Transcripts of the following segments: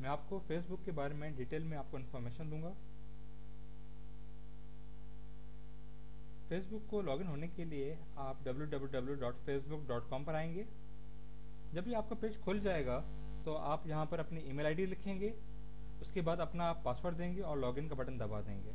मैं आपको फेसबुक के बारे में डिटेल में आपको इन्फॉर्मेशन दूंगा। फेसबुक को लॉगिन होने के लिए आप www.facebook.com पर आएंगे। जब भी आपका पेज खुल जाएगा तो आप यहाँ पर अपनी ईमेल आईडी लिखेंगे, उसके बाद अपना पासवर्ड देंगे और लॉगिन का बटन दबा देंगे।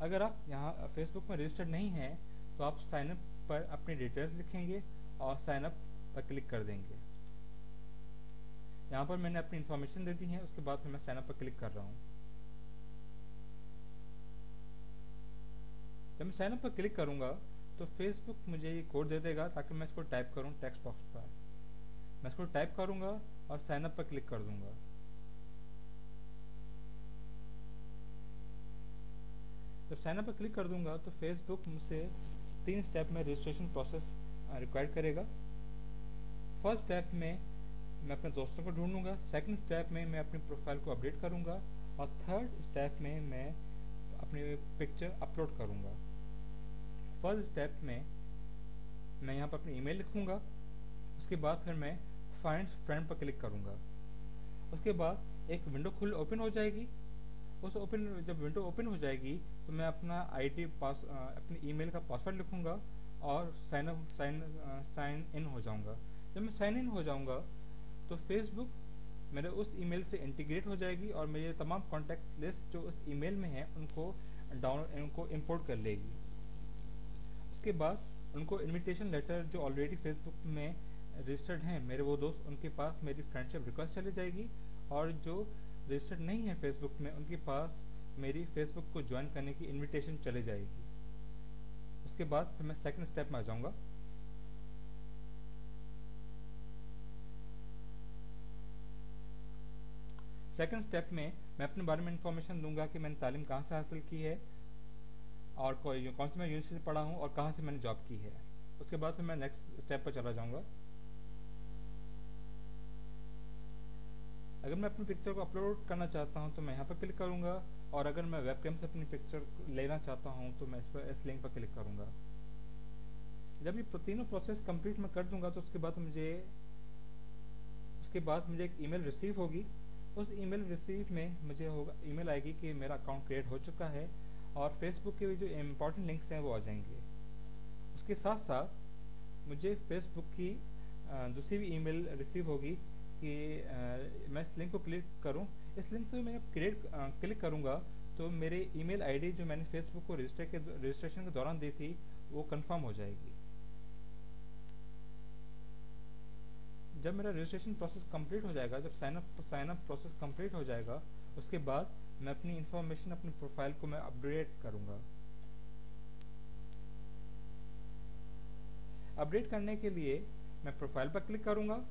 अगर आप यहाँ फेसबुक में रजिस्टर्ड नहीं हैं तो आप साइन अप पर अपनी डिटेल्स लिखेंगे और साइन अप पर क्लिक कर देंगे। यहाँ पर मैंने अपनी इन्फॉर्मेशन दे दी है, उसके बाद फिर मैं साइन अप पर क्लिक कर रहा हूँ। जब मैं साइन अप पर क्लिक करूँगा तो फेसबुक मुझे ये कोड दे देगा ताकि मैं इसको टाइप करूँ टेक्स्ट बॉक्स पर। मैं इसको टाइप करूँगा और साइन अप पर क्लिक कर दूँगा। जब साइन अप पर क्लिक कर दूंगा तो फेसबुक मुझसे 3 स्टेप में रजिस्ट्रेशन प्रोसेस रिक्वायर्ड करेगा। फर्स्ट स्टेप में मैं अपने दोस्तों को ढूंढूंगा, सेकंड स्टेप में मैं अपनी प्रोफाइल को अपडेट करूंगा और थर्ड स्टेप में मैं अपनी पिक्चर अपलोड करूंगा। फर्स्ट स्टेप में मैं यहाँ पर अपनी ईमेल लिखूंगा, उसके बाद फिर मैं फाइंड फ्रेंड पर क्लिक करूंगा। उसके बाद एक विंडो ओपन हो जाएगी। जब विंडो ओपन हो जाएगी तो मैं अपना अपनी ईमेल का पासवर्ड लिखूंगा और साइन इन हो जाऊंगा। जब मैं साइन इन हो जाऊंगा तो फेसबुक मेरे उस ईमेल से इंटीग्रेट हो जाएगी और मेरे तमाम कॉन्टैक्ट लिस्ट जो उस ईमेल में है उनको इंपोर्ट कर लेगी। उसके बाद उनको इनविटेशन लेटर जो ऑलरेडी फेसबुक में रजिस्टर्ड हैं मेरे वो दोस्त, उनके पास मेरी फ्रेंडशिप रिक्वेस्ट चली जाएगी और जो रजिस्टर्ड नहीं है फेसबुक में उनके पास मेरी फेसबुक को ज्वाइन करने की इनविटेशन चली जाएगी। उसके बाद फिर मैं सेकंड स्टेप में आ जाऊंगा। सेकंड स्टेप में मैं अपने बारे में इंफॉर्मेशन दूंगा कि मैंने तालीम कहाँ से हासिल की है और कौन सी मैं यूनिवर्सिटी से पढ़ा हूँ और कहाँ से मैंने जॉब की है। उसके बाद फिर मैं नेक्स्ट स्टेप पर चला जाऊंगा। अगर मैं अपनी पिक्चर को अपलोड करना चाहता हूं तो मैं यहाँ पर क्लिक करूंगा और अगर मैं वेबकैम से अपनी पिक्चर लेना चाहता हूं तो मैं इस लिंक पर क्लिक करूंगा। जब ये तीनों प्रोसेस कंप्लीट मैं कर दूंगा तो उसके बाद मुझे एक ईमेल रिसीव होगी। उस ईमेल रिसीव में मुझे ईमेल आएगी कि मेरा अकाउंट क्रिएट हो चुका है और फेसबुक के जो इम्पोर्टेंट लिंक्स हैं वो आ जाएंगे। उसके साथ साथ मुझे फेसबुक की दूसरी भी ईमेल रिसीव होगी कि मैं इस लिंक को क्लिक करूं। इस लिंक से मैं क्लिक करूंगा तो मेरे ईमेल आईडी जो मैंने फेसबुक को रजिस्ट्रेशन के दौरान दी थी वो कंफर्म हो जाएगी। जब मेरा रजिस्ट्रेशन प्रोसेस कंप्लीट हो जाएगा, जब साइन अप प्रोसेस कंप्लीट हो जाएगा, उसके बाद मैं अपनी इंफॉर्मेशन अपनी प्रोफाइल को मैं अपडेट करूंगा। अपडेट करने के लिए मैं प्रोफाइल पर क्लिक करूंगा।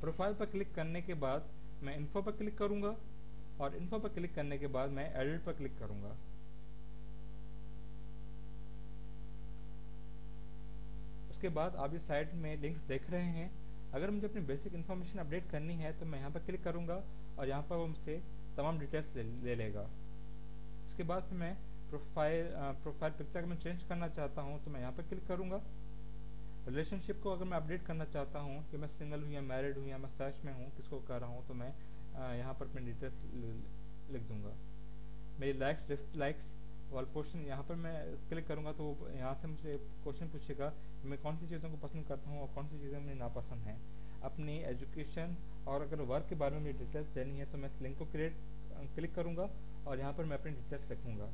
प्रोफाइल पर क्लिक करने के बाद मैं इन्फो पर क्लिक करूंगा और इन्फो पर क्लिक करने के बाद मैं एडिट पर क्लिक करूंगा। उसके बाद आप इस साइट में लिंक्स देख रहे हैं। अगर मुझे अपनी बेसिक इन्फॉर्मेशन अपडेट करनी है तो मैं यहाँ पर क्लिक करूंगा और यहाँ पर वो मुझसे तमाम डिटेल्स ले लेगा। उसके बाद फिर मैं प्रोफाइल पिक्चर अगर मैं चेंज करना चाहता हूँ तो मैं यहाँ पर क्लिक करूंगा। रिलेशनशिप को अगर मैं अपडेट करना चाहता हूँ कि मैं सिंगल हूँ या मैरिड हूँ या मैं सर्च में हूँ, किसको कर रहा हूँ, तो मैं यहाँ पर अपनी डिटेल्स लिख दूंगा। मेरी लाइक्स डिसलाइक्स वाला पोर्शन यहाँ पर मैं क्लिक करूँगा तो यहाँ से मुझे क्वेश्चन पूछेगा कि मैं कौन सी चीज़ों को पसंद करता हूँ और कौन सी चीज़ें मुझे नापसंद हैं। अपनी एजुकेशन और अगर वर्क के बारे में मुझे डिटेल्स देनी है तो मैं इस लिंक को क्लिक करूँगा और यहाँ पर मैं अपनी डिटेल्स लिखूँगा।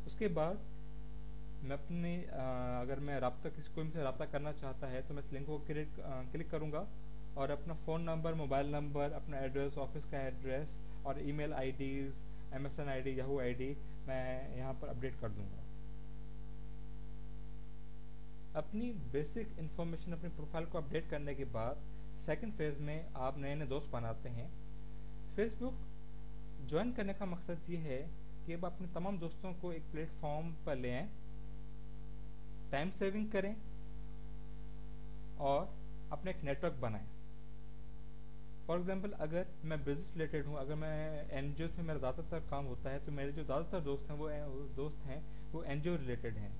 उसके बाद मैं अगर मैं कोई मुझसे रब्ता करना चाहता है तो मैं इस लिंक को क्लिक करूँगा और अपना फ़ोन नंबर, मोबाइल नंबर, अपना एड्रेस, ऑफिस का एड्रेस और email IDs, MSN ID, Yahoo ID मैं यहाँ पर अपडेट कर दूँगा। अपनी बेसिक इन्फॉर्मेशन अपनी प्रोफाइल को अपडेट करने के बाद सेकंड फेज़ में आप नए नए दोस्त बनाते हैं। फेसबुक ज्वाइन करने का मकसद ये है कि अब अपने तमाम दोस्तों को एक प्लेटफॉर्म पर ले आएँ, टाइम सेविंग करें और अपने एक नेटवर्क बनाएं। फॉर एग्जांपल अगर मैं बिजनेस रिलेटेड हूँ, अगर मैं एनजीओ में मेरा ज़्यादातर काम होता है तो मेरे जो ज़्यादातर दोस्त हैं वो एनजीओ रिलेटेड हैं।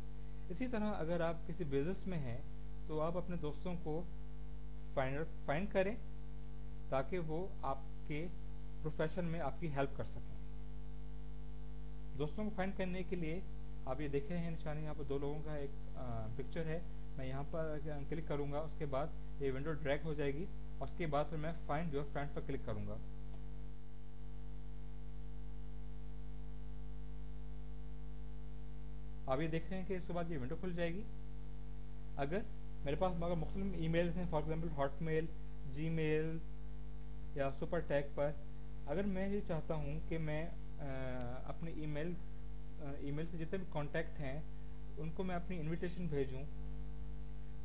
इसी तरह अगर आप किसी बिजनेस में हैं तो आप अपने दोस्तों को फाइंड करें ताकि वो आपके प्रोफेशन में आपकी हेल्प कर सकें। दोस्तों को फाइंड करने के लिए आप ये देख रहे हैं निशानी, यहाँ पर दो लोगों का एक पिक्चर है। मैं यहाँ पर क्लिक करूँगा, उसके बाद ये विंडो ड्रैग हो जाएगी और उसके बाद फिर मैं फाइंड योर फ्रेंड पर क्लिक करूँगा। आप ये देख रहे हैं कि इसके बाद ये विंडो खुल जाएगी। अगर मेरे पास अगर मुख्तलिफ ईमेल्स हैं, फॉर एग्जांपल हॉटमेल, जीमेल या सुपर टैग पर, अगर मैं ये चाहता हूँ कि मैं अपने ईमेल से जितने भी कांटेक्ट हैं उनको मैं अपनी इनविटेशन भेजूँ,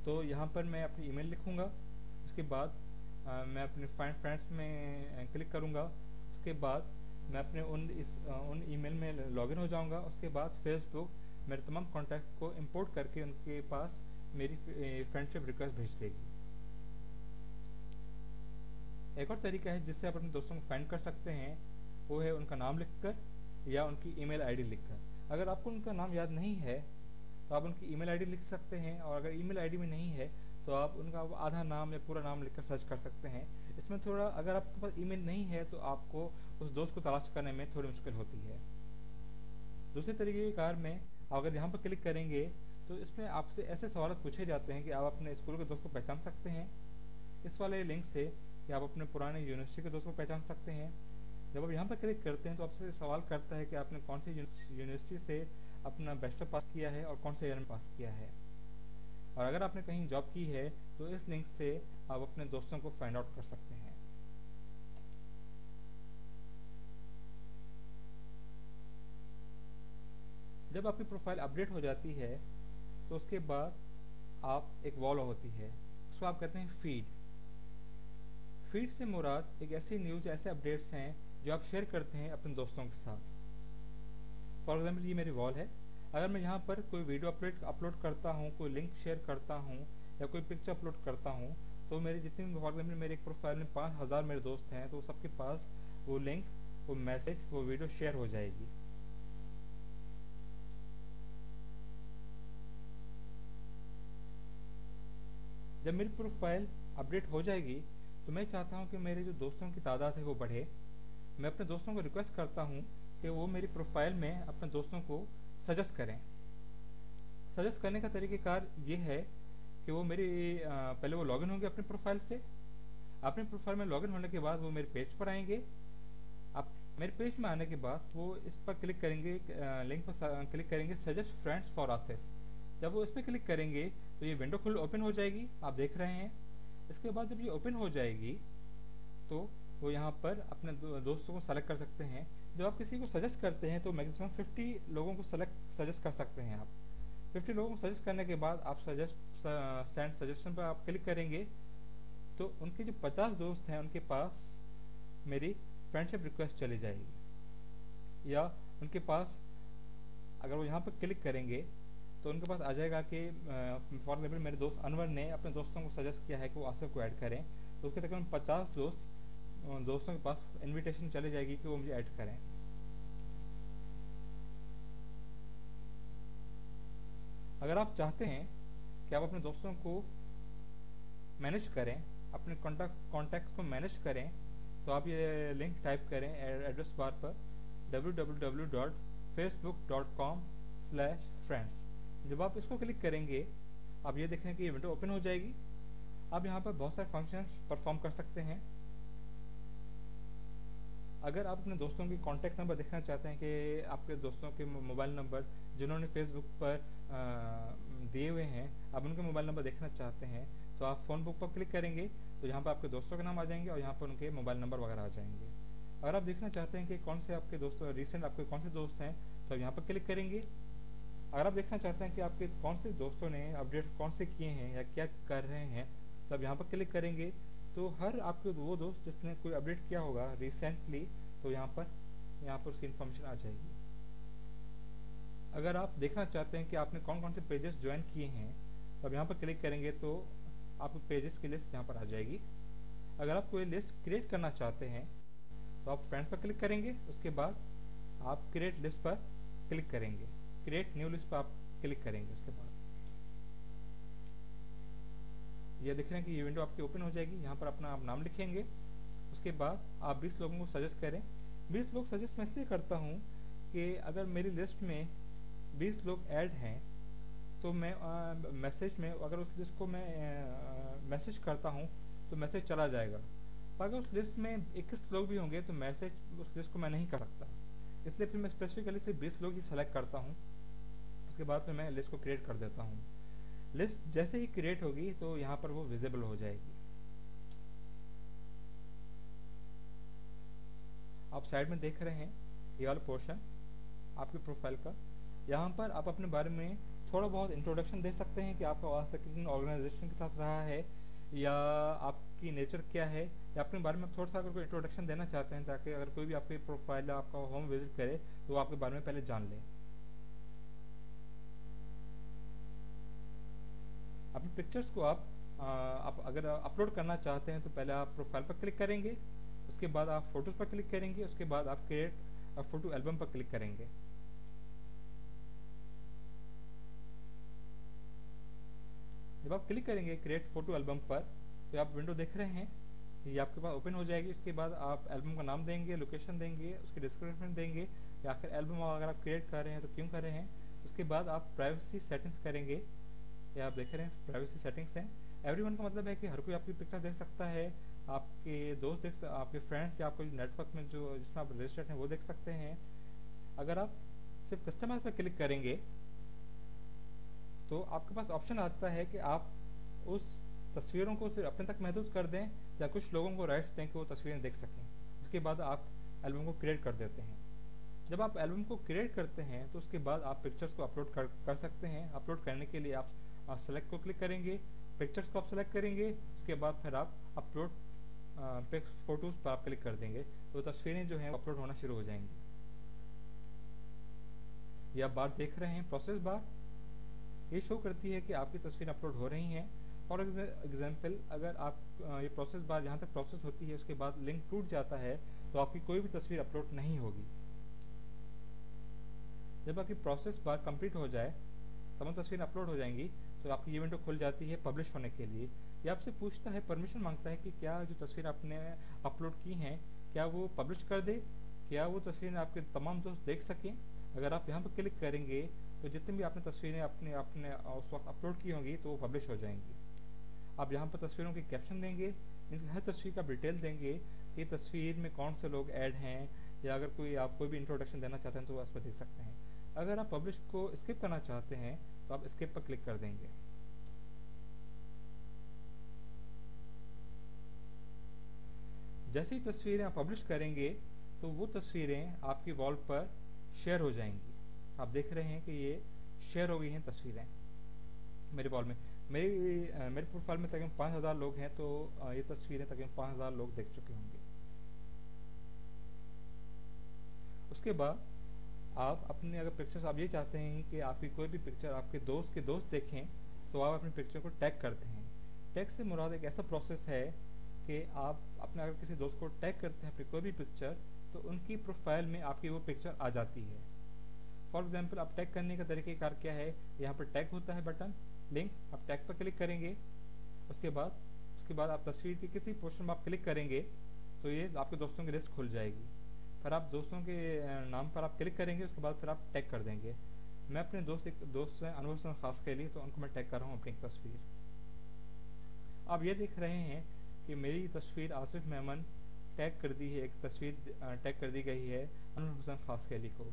तो यहाँ पर मैं अपनी ईमेल लिखूँगा। उसके बाद मैं अपने फाइंड फ्रेंड्स में क्लिक करूँगा। उसके बाद मैं अपने उन ईमेल में लॉगिन हो जाऊँगा। उसके बाद फेसबुक मेरे तमाम कॉन्टैक्ट को इंपोर्ट करके उनके पास मेरी फ्रेंडशिप रिक्वेस्ट भेज देगी। एक और तरीका है जिससे आप अपने दोस्तों को फाइंड कर सकते हैं, वो है उनका नाम लिखकर या उनकी ईमेल आईडी लिखकर। अगर आपको उनका नाम याद नहीं है तो आप उनकी ईमेल आईडी लिख सकते हैं, और अगर ईमेल आईडी में नहीं है तो आप उनका आधा नाम या पूरा नाम लिखकर सर्च कर सकते हैं। इसमें थोड़ा, अगर आपके पास ईमेल नहीं है तो आपको उस दोस्त को तलाश करने में थोड़ी मुश्किल होती है। दूसरे तरीके कार में अगर यहाँ पर क्लिक करेंगे तो इसमें आपसे ऐसे सवाल पूछे जाते हैं कि आप अपने स्कूल के दोस्त को पहचान सकते हैं इस वाले लिंक से, कि आप अपने पुराने यूनिवर्सिटी के दोस्त को पहचान सकते हैं। जब आप यहाँ पर क्लिक करते हैं तो आपसे सवाल करता है कि आपने कौन सी यूनिवर्सिटी से अपना बैचलर पास किया है और कौन से ईयर में पास किया है, और अगर आपने कहीं जॉब की है तो इस लिंक से आप अपने दोस्तों को फाइंड आउट कर सकते हैं। जब आपकी प्रोफाइल अपडेट हो जाती है तो उसके बाद आप एक वॉल होती है, उसको आप कहते हैं फीड। फीड से मुराद एक ऐसी न्यूज़, ऐसे अपडेट्स हैं जो आप शेयर करते हैं अपने दोस्तों के साथ। फॉर एग्जाम्पल ये मेरी वॉल है। अगर मैं यहाँ पर कोई वीडियो अपलोड करता हूँ, कोई लिंक शेयर करता हूँ या कोई पिक्चर अपलोड करता हूँ, तो मेरे जितने भी, फॉर एग्जाम्पल मेरे एक प्रोफाइल में 5000 मेरे दोस्त हैं, तो सबके पास वो लिंक, वो मैसेज, वो वीडियो शेयर हो जाएगी। जब मेरी प्रोफाइल अपडेट हो जाएगी तो मैं चाहता हूँ कि मेरे जो दोस्तों की तादाद है वो बढ़े। मैं अपने दोस्तों को रिक्वेस्ट करता हूँ कि वो मेरी प्रोफाइल में अपने दोस्तों को सजेस्ट करें। सजेस्ट करने का तरीक़ेकार ये है कि वो मेरी पहले वो लॉगिन होंगे अपने प्रोफाइल से। अपने प्रोफाइल में लॉगिन होने के बाद वो मेरे पेज पर आएंगे। अब मेरे पेज में आने के बाद वो इस पर क्लिक करेंगे, लिंक पर क्लिक करेंगे, सजेस्ट फ्रेंड्स फॉर आसिफ। जब वो इस पर क्लिक करेंगे तो ये विंडो ओपन हो जाएगी, आप देख रहे हैं। इसके बाद जब ये ओपन हो जाएगी तो वो यहाँ पर अपने दोस्तों को सेलेक्ट कर सकते हैं। जब आप किसी को सजेस्ट करते हैं तो मैक्सिमम 50 लोगों को सजेस्ट कर सकते हैं आप। 50 लोगों को सजेस्ट करने के बाद आप सेंड सजेशन पर आप क्लिक करेंगे तो उनके जो 50 दोस्त हैं उनके पास मेरी फ्रेंडशिप रिक्वेस्ट चली जाएगी। या उनके पास अगर वो यहाँ पर क्लिक करेंगे तो उनके पास आ जाएगा कि फॉर एग्जाम्पल मेरे दोस्त अनवर ने अपने दोस्तों को सजेस्ट किया है कि वो आसिफ को ऐड करें, तो उसके तकरीबन 50 दोस्तों के पास इनविटेशन चली जाएगी कि वो मुझे ऐड करें। अगर आप चाहते हैं कि आप अपने दोस्तों को मैनेज करें, अपने कॉन्टैक्ट को मैनेज करें, तो आप ये लिंक टाइप करें एड्रेस बार पर www.facebook.com/friends। जब आप इसको क्लिक करेंगे आप ये देखें कि ये विंडो ओपन हो जाएगी। आप यहाँ पर बहुत सारे फंक्शंस परफॉर्म कर सकते हैं। अगर आप अपने दोस्तों की कॉन्टैक्ट नंबर देखना चाहते हैं कि आपके दोस्तों के मोबाइल नंबर जिन्होंने फेसबुक पर दिए हुए हैं, आप उनके मोबाइल नंबर देखना चाहते हैं, तो आप फ़ोन बुक पर क्लिक करेंगे तो यहाँ पर आपके दोस्तों के नाम आ जाएंगे और यहाँ पर उनके मोबाइल नंबर वगैरह आ जाएंगे। अगर आप देखना चाहते हैं कि कौन से आपके दोस्त रिसेंट आपके कौन से दोस्त हैं, तो आप यहाँ पर क्लिक करेंगे। अगर आप देखना चाहते हैं कि आपके कौन से दोस्तों ने अपडेट कौन से किए हैं या क्या कर रहे हैं, तो आप यहाँ पर क्लिक करेंगे तो हर आपके वो दोस्त जिसने कोई अपडेट किया होगा रिसेंटली, तो यहाँ पर उसकी इन्फॉर्मेशन आ जाएगी। अगर आप देखना चाहते हैं कि आपने कौन कौन से पेजेस ज्वाइन किए हैं, तो आप यहाँ पर क्लिक करेंगे तो आपको पेजेस की लिस्ट यहाँ पर आ जाएगी। अगर आप कोई लिस्ट क्रिएट करना चाहते हैं तो आप फ्रेंड्स पर क्लिक करेंगे, उसके बाद आप क्रिएट लिस्ट पर क्लिक करेंगे, क्रिएट न्यू लिस्ट पर आप क्लिक करेंगे। उसके बाद ये देख रहे हैं कि ये विंडो आपकी ओपन हो जाएगी। यहाँ पर अपना आप नाम लिखेंगे, उसके उसके बाद आप 20 लोगों को सजेस्ट करें। 20 लोग सजेस्ट मैं इसलिए करता हूँ कि अगर मेरी लिस्ट में 20 लोग ऐड हैं तो मैं मैसेज में अगर उस लिस्ट को मैं मैसेज करता हूँ तो मैसेज चला जाएगा। पर अगर उस लिस्ट में 21 लोग भी होंगे तो मैसेज उस लिस्ट को मैं नहीं कर सकता। इसलिए फिर मैं स्पेसिफिकली सिर्फ 20 लोग ही सेलेक्ट करता हूँ। उसके बाद फिर मैं लिस्ट को क्रिएट कर देता हूँ। लिस्ट जैसे ही क्रिएट होगी तो यहाँ पर वो विजिबल हो जाएगी। आप साइड में देख रहे हैं ये वाला पोर्शन आपकी प्रोफाइल का। यहाँ पर आप अपने बारे में थोड़ा बहुत इंट्रोडक्शन दे सकते हैं कि आपका वास्ता किसी ऑर्गेनाइजेशन के साथ रहा है या आपकी नेचर क्या है, या अपने बारे में थोड़ा सा अगर कोई इंट्रोडक्शन देना चाहते हैं ताकि अगर कोई भी आपकी प्रोफाइल या आपका होम विजिट करे तो वो आपके बारे में पहले जान ले। अपने पिक्चर्स को आप अगर अपलोड करना चाहते हैं तो पहले आप प्रोफाइल पर क्लिक करेंगे, उसके बाद आप फोटोज़ पर क्लिक करेंगे, उसके बाद आप क्रिएट फोटो एल्बम पर क्लिक करेंगे। जब आप क्लिक करेंगे क्रिएट फोटो एल्बम पर तो आप विंडो देख रहे हैं ये आपके पास ओपन हो जाएगी। उसके बाद आप एल्बम का नाम देंगे, लोकेशन देंगे, उसकी डिस्क्रिप्शन देंगे, या फिर एल्बम अगर आप क्रिएट कर रहे हैं तो क्यों कर रहे हैं। उसके बाद आप प्राइवेसी सेटिंग्स करेंगे। ये आप देख रहे हैं प्राइवेसी सेटिंग्स हैं। एवरीवन का मतलब है कि हर कोई आपकी पिक्चर देख सकता है, आपके दोस्त देख आपके फ्रेंड्स या आपको नेटवर्क में जो जिसमें आप रजिस्टर्ड हैं वो देख सकते हैं। अगर आप सिर्फ कस्टमाइज पर क्लिक करेंगे तो आपके पास ऑप्शन आता है कि आप उस तस्वीरों को सिर्फ अपने तक महदूद कर दें या कुछ लोगों को राइट्स दें कि वो तस्वीरें देख सकें। उसके बाद आप एल्बम को क्रिएट कर देते हैं। जब आप एल्बम को क्रिएट करते हैं तो उसके बाद आप पिक्चर्स को अपलोड कर सकते हैं। अपलोड करने के लिए आप सेलेक्ट को क्लिक करेंगे, पिक्चर्स को आप सेलेक्ट करेंगे, उसके बाद फिर आप अपलोड फोटोज़ पर आप क्लिक कर देंगे तो तस्वीरें जो हैं अपलोड होना शुरू हो जाएंगी। ये आप बार देख रहे हैं प्रोसेस बार, ये शो करती है कि आपकी तस्वीरें अपलोड हो रही हैं। फॉर एग्जाम्पल अगर आप ये प्रोसेस बार जहाँ तक प्रोसेस होती है उसके बाद लिंक टूट जाता है तो आपकी कोई भी तस्वीर अपलोड नहीं होगी। जब आपकी प्रोसेस बार कंप्लीट हो जाए तमाम तस्वीरें अपलोड हो जाएंगी तो आपकी ये विंडो खुल जाती है पब्लिश होने के लिए। ये आपसे पूछता है, परमिशन मांगता है कि क्या जो तस्वीर आपने अपलोड की हैं क्या वो पब्लिश कर दे, क्या वो तस्वीरें आपके तमाम दोस्त देख सकें। अगर आप यहाँ पर क्लिक करेंगे तो जितनी भी आपने तस्वीरें अपने अपने उस वक्त अपलोड की होंगी तो वो पब्लिश हो जाएंगी। आप यहाँ पर तस्वीरों के कैप्शन देंगे, मीन्स हर तस्वीर का डिटेल देंगे कि तस्वीर में कौन से लोग ऐड हैं, या अगर आप कोई भी इंट्रोडक्शन देना चाहते हैं तो उस पर देख सकते हैं। अगर आप पब्लिश को स्किप करना चाहते हैं तो आप स्किप पर क्लिक कर देंगे। जैसे ही तस्वीरें आप पब्लिश करेंगे तो वो तस्वीरें आपकी वॉल पर शेयर हो जाएंगी। आप देख रहे हैं कि ये शेयर हो गई हैं तस्वीरें मेरे वॉल में। मेरे प्रोफाइल में तकरीबन 5000 लोग हैं तो ये तस्वीरें तकरीबन 5000 लोग देख चुके होंगे। उसके बाद आप अपने अगर पिक्चर्स आप ये चाहते हैं कि आपकी कोई भी पिक्चर आपके दोस्त के दोस्त देखें तो आप अपनी पिक्चर को टैग करते हैं। टैग से मुराद एक ऐसा प्रोसेस है कि आप अपने अगर किसी दोस्त को टैग करते हैं अपनी कोई भी पिक्चर तो उनकी प्रोफाइल में आपकी वो पिक्चर आ जाती है। फॉर एग्जाम्पल आप टैग करने का तरीक़ेकार क्या है, यहाँ पर टैग होता है बटन लिंक, आप टैग पर क्लिक करेंगे। उसके बाद आप तस्वीर के किसी पोर्शन में आप क्लिक करेंगे तो ये आपके दोस्तों की लिस्ट खुल जाएगी। फिर आप दोस्तों के नाम पर आप क्लिक करेंगे, उसके बाद फिर आप टैग कर देंगे। मैं अपने एक दोस्त हैं अनवर हसन खास के लिए, तो उनको मैं टैग कर रहा हूँ अपनी एक तस्वीर। आप ये देख रहे हैं कि मेरी तस्वीर आसिफ मेमन टैग कर दी है, एक तस्वीर टैग कर दी गई है अनवर हसन खास के लिए को,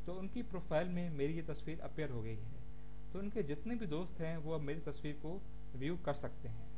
तो उनकी प्रोफाइल में मेरी ये तस्वीर अपीयर हो गई है। तो उनके जितने भी दोस्त हैं वो अब मेरी तस्वीर को व्यू कर सकते हैं।